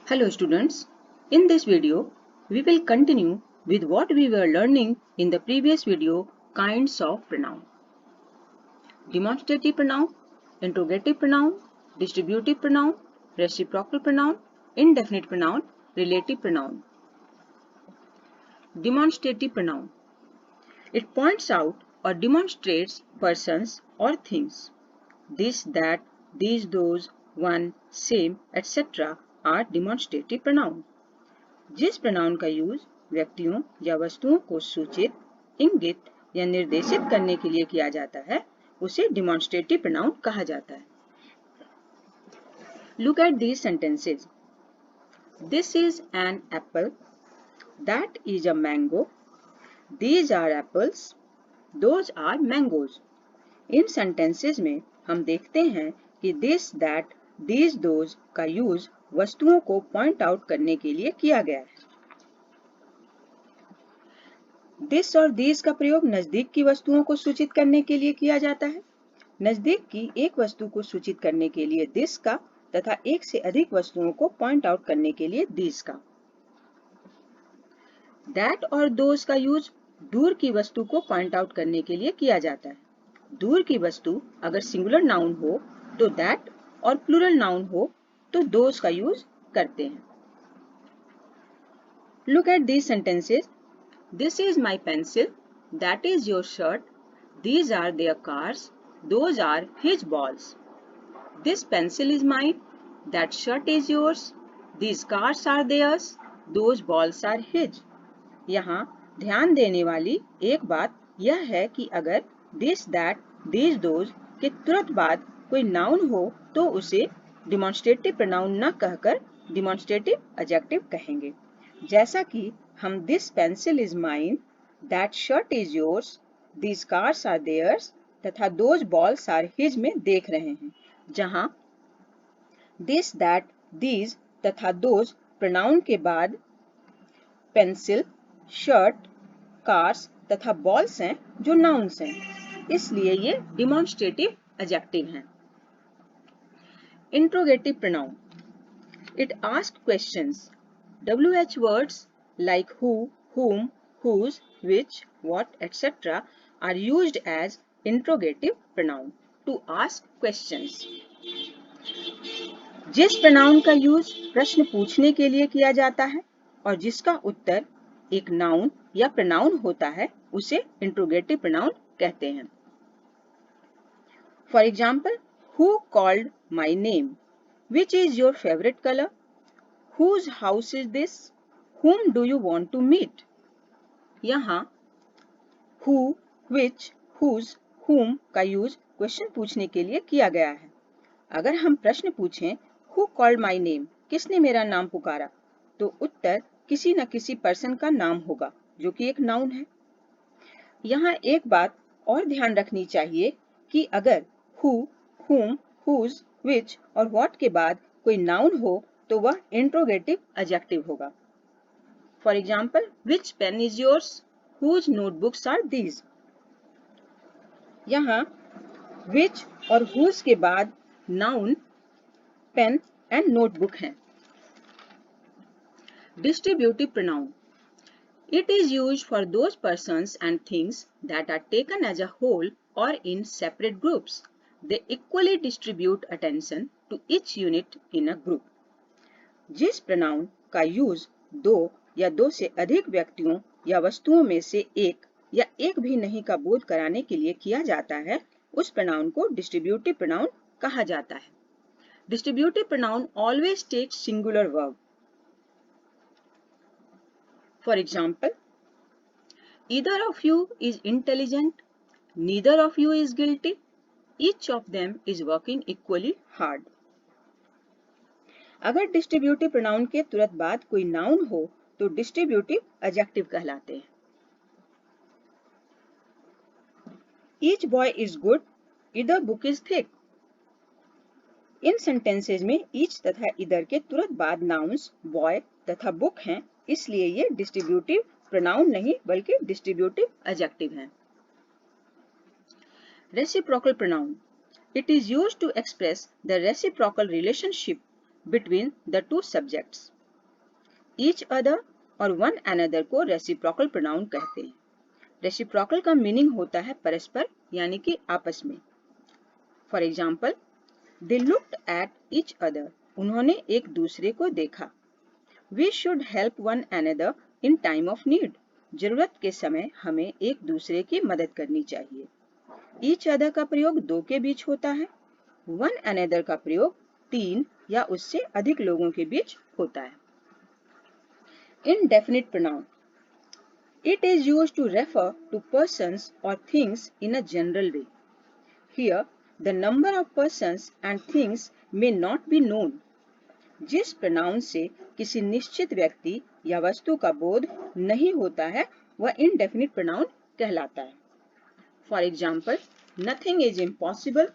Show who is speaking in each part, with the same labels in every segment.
Speaker 1: Hello students, in this video we will continue with what we were learning in the previous video, kinds of pronoun. Demonstrative pronoun, interrogative pronoun, distributive pronoun, reciprocal pronoun, indefinite pronoun, relative pronoun. Demonstrative pronoun. It points out or demonstrates persons or things. This, that, these, those, one, same, etc. are demonstrative pronoun. जिस pronoun का use व्यक्तियों या वस्तुओं को सूचित, इंगित या निर्देशित करने के लिए किया जाता है उसे डिमॉन्स्ट्रेटिव प्रनाउन कहा जाता है. Look at these sentences. This is an apple. That is a mango. These are apples. Those are mangoes. In sentences में हम देखते हैं कि this, that, these, those का यूज वस्तुओं को पॉइंट आउट करने के लिए किया गया है. दिस और these का प्रयोग नजदीक की वस्तुओं को सूचित करने के लिए किया जाता है. नजदीक की एक वस्तु को सूचित करने के लिए this का तथा एक से अधिक वस्तुओं को पॉइंट आउट करने के लिए these का. That और those का यूज दूर की वस्तु को पॉइंट आउट करने के लिए किया जाता है. दूर की वस्तु अगर सिंगुलर नाउन हो तो that और प्लूरल नाउन हो तो those का यूज करते हैं. Look at these sentences. This is my pencil. That is your shirt. These are their cars. Those are his balls. This pencil is mine. That shirt is yours. These cars are theirs. Those balls are his. यहाँ ध्यान देने वाली एक बात यह है कि अगर this, that, these, those के तुरंत बाद कोई नाउन हो तो उसे डिमॉन्स्ट्रेटिव प्रोनाउन न कहकर डिमॉन्स्ट्रेटिव एडजेक्टिव कहेंगे. जैसा कि हम this pencil is mine, that shirt is yours, these cars are theirs तथा those balls are his में देख रहे हैं, जहां this, that, these तथा those प्रोनाउन के बाद पेंसिल, शर्ट, कार्स तथा बॉल्स हैं जो नाउन्स हैं, इसलिए ये डिमॉन्स्ट्रेटिव एडजेक्टिव हैं. Interrogative pronoun. It asks questions. WH words like who, whom, whose, which, what, etc. are used as interrogative pronoun to ask questions. जिस pronoun का यूज प्रश्न पूछने के लिए किया जाता है और जिसका उत्तर एक नाउन या pronoun होता है उसे interrogative pronoun कहते हैं. For example, who called my name? Which is your favorite color? Whose house is this? Whom do you want to meet? यहाँ who, which, whose, whom का यूज क्वेश्चन पूछने के लिए किया गया है. अगर हम प्रश्न पूछें who called my name, किसने मेरा नाम पुकारा, तो उत्तर किसी न किसी पर्सन का नाम होगा जो कि एक नाउन है. यहाँ एक बात और ध्यान रखनी चाहिए कि अगर who, whom, whose, which और what के बाद कोई नाउन हो तो वह इंट्रोगेटिव एडजेक्टिव होगा. For example, which pen is yours? Whose notebooks are these? यहाँ which और whose के बाद नाउन पेन एंड नोटबुक हैं. Distributive pronoun. It is used for those persons and things that are taken as a whole or in separate groups. They equally distribute attention to each unit in a group. जिस pronoun का use दो या दो से अधिक व्यक्तियों या वस्तुओं में से एक या एक भी नहीं का बोध कराने के लिए किया जाता है उस प्रोनाउन को डिस्ट्रीब्यूटिव प्रोनाउन कहा जाता है. Distributive pronoun always takes singular verb. For example, either of you is intelligent, neither of you is guilty, each of them is working equally hard. अगर डिस्ट्रीब्यूटिव प्रोनाउन के तुरंत बाद कोई नाउन हो तो डिस्ट्रीब्यूटिव एडजेक्टिव कहलाते हैं. Each boy is good, either book is thick. In sentences में each तथा either के तुरंत बाद नाउन्स बॉय तथा बुक हैं, इसलिए ये डिस्ट्रीब्यूटिव प्रोनाउन नहीं बल्कि डिस्ट्रीब्यूटिव एडजेक्टिव हैं. Reciprocal pronoun. It is used to express the reciprocal relationship between the two subjects. Each other और वन अनदर को रेसिप्रोकल प्रोनाउन कहते हैं। रेसिप्रोकल का मीनिंग होता है परस्पर यानी कि आपस में। For example, they looked at each other, उन्होंने एक दूसरे को देखा। We should help one another in time of need, जरूरत के समय हमें एक दूसरे की मदद करनी चाहिए। ईच अदर का प्रयोग दो के बीच होता है। वन अनदर का प्रयोग तीन या उससे अधिक लोगों के बीच होता है। Indefinite pronoun. It is used to refer to persons or things in a general way. Here, the number of persons and things may not be known. जिस pronoun से किसी निश्चित व्यक्ति या वस्तु का बोध नहीं होता है वह indefinite pronoun कहलाता है। For example, nothing is impossible.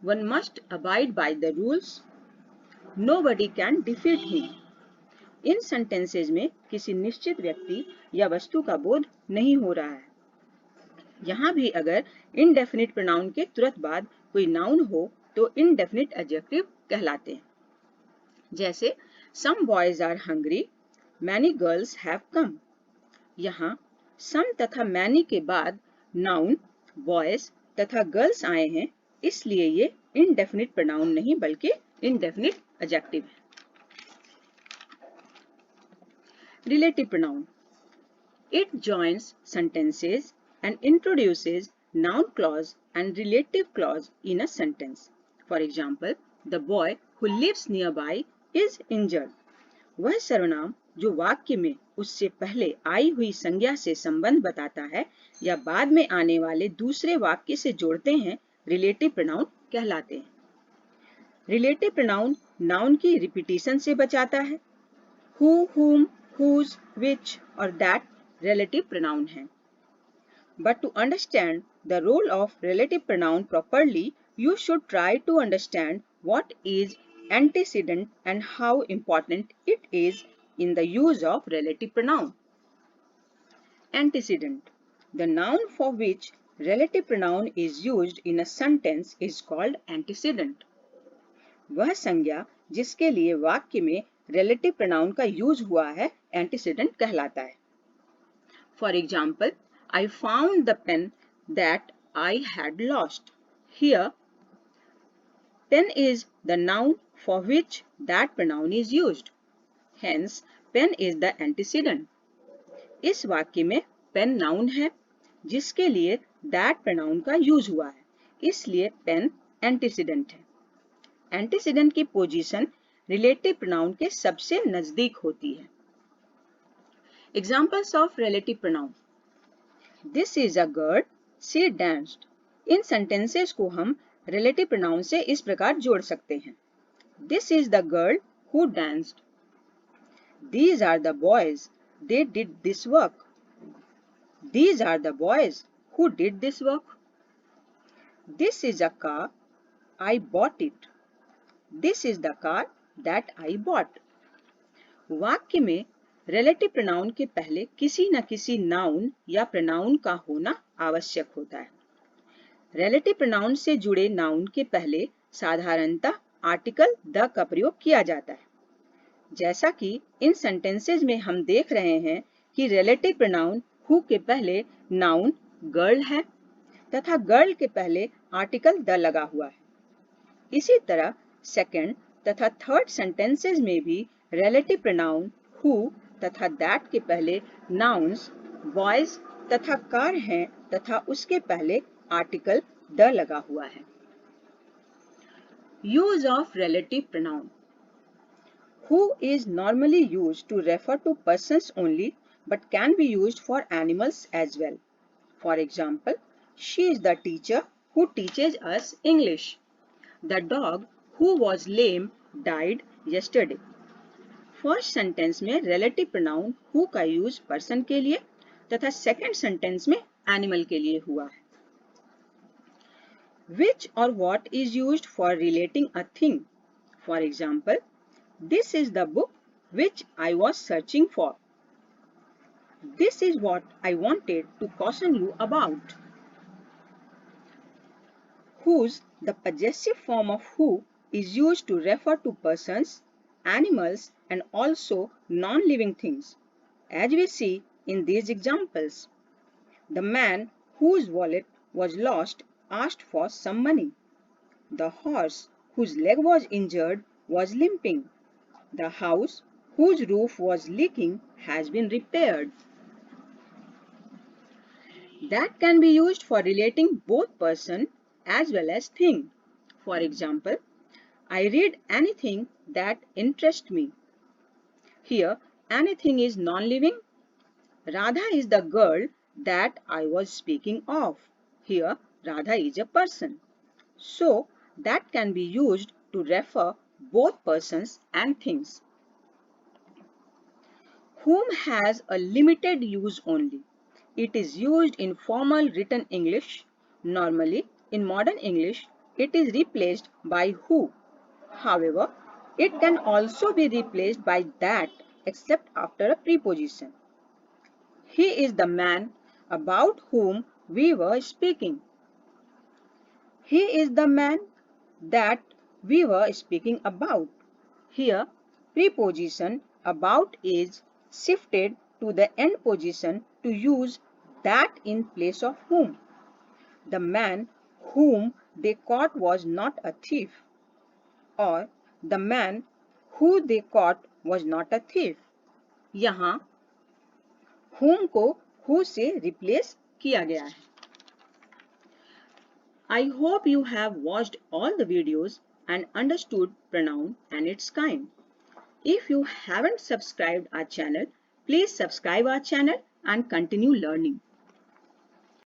Speaker 1: One must abide by the rules. Nobody can defeat him. In sentences में किसी निश्चित व्यक्ति या वस्तु का बोध नहीं हो रहा है। यहाँ भी अगर इनडेफिनिट प्रोनाउन के तुरंत बाद कोई नाउन हो तो इनडेफिनिट एडजेक्टिव कहलाते हैं। जैसे some boys are hungry, many girls have come. यहाँ सम तथा मैनी के बाद नाउन बॉयज तथा गर्ल्स आए हैं, इसलिए ये इनडेफिनिट प्रोनाउन नहीं बल्कि इनडेफिनिट एडजेक्टिव है। Relative pronoun. It joins sentences and introduces noun clause and relative clause in a sentence. For example, the boy who lives nearby is injured. वह सर्वनाम जो वाक्य में उससे पहले आई हुई संज्ञा से संबंध बताता है या बाद में आने वाले दूसरे वाक्य से जोड़ते हैं, रिलेटिव प्रोनाउन कहलाते हैं। रिलेटिव प्रोनाउन नाउन की रिपीटिशन से बचाता है। Who, whom, whose, which और that relative pronoun हैं। But to understand the role of relative pronoun properly, you should try to understand what is antecedent and how important it is in the use of relative pronoun. Antecedent. The noun for which relative pronoun is used in a sentence is called antecedent. वह संज्ञा जिसके लिए वाक्य में relative pronoun का use हुआ है antecedent कहलाता है। For example, I found the pen that I had lost. Here, pen is the noun for which that pronoun is used. Hence, pen is the antecedent. इस वाक्य में pen noun है जिसके लिए that pronoun का use हुआ है, इसलिए pen antecedent है। Antecedent की पोजीशन रिलेटिव प्रोनाउन के सबसे नजदीक होती है। Examples of relative pronoun. This is a girl, she danced. In sentences को हम relative pronoun से इस प्रकार जोड़ सकते हैं। This is the girl who danced. These are the boys, they did this work. These are the boys who did this work. This is a car, I bought it. This is the car that I bought. वाक्य में relative pronoun के पहले किसी न किसी noun या pronoun का होना आवश्यक होता है। relative pronoun से जुड़े नाउन के पहले साधारणतः आर्टिकल द का प्रयोग किया जाता है। जैसा कि इन सेंटेंसेज में हम देख रहे हैं कि relative pronoun who के पहले नाउन गर्ल है तथा गर्ल के पहले आर्टिकल द लगा हुआ है। इसी तरह सेकंड तथा थर्ड सेंटेंसेज में भी relative pronoun who तथा that के पहले nouns boys तथा car हैं तथा उसके पहले आर्टिकल द लगा हुआ है। Use of relative pronoun. Who is normally used to refer to persons only but can be used for animals as well. For example, she is the teacher who teaches us English. The dog who was lame died yesterday. First sentence में relative pronoun who का use person के लिए तथा second sentence में animal के लिए हुआ है। Which or what is used for relating a thing. For example, this is the book which I was searching for. This is what I wanted to caution you about. Whose, the possessive form of who, is used to refer to persons animals, and also non-living things, as we see in these examples. The man whose wallet was lost asked for some money. The horse whose leg was injured was limping. The house whose roof was leaking has been repaired. That can be used for relating both person as well as thing. For example, I read anything that interests me. Here, anything is non-living. Radha is the girl that I was speaking of. Here, Radha is a person. So, that can be used to refer both persons and things. Whom has a limited use only. It is used in formal written English. Normally, in modern English, it is replaced by who. However, it can also be replaced by that except after a preposition. He is the man about whom we were speaking. He is the man that we were speaking about. Here, preposition about is shifted to the end position to use that in place of whom. The man whom they caught was not a thief, or the man who they caught was not a thief. यहाँ whom को who से replace किया गया है. I hope you have watched all the videos and understood pronoun and its kind. If you haven't subscribed our channel, please subscribe our channel and continue learning.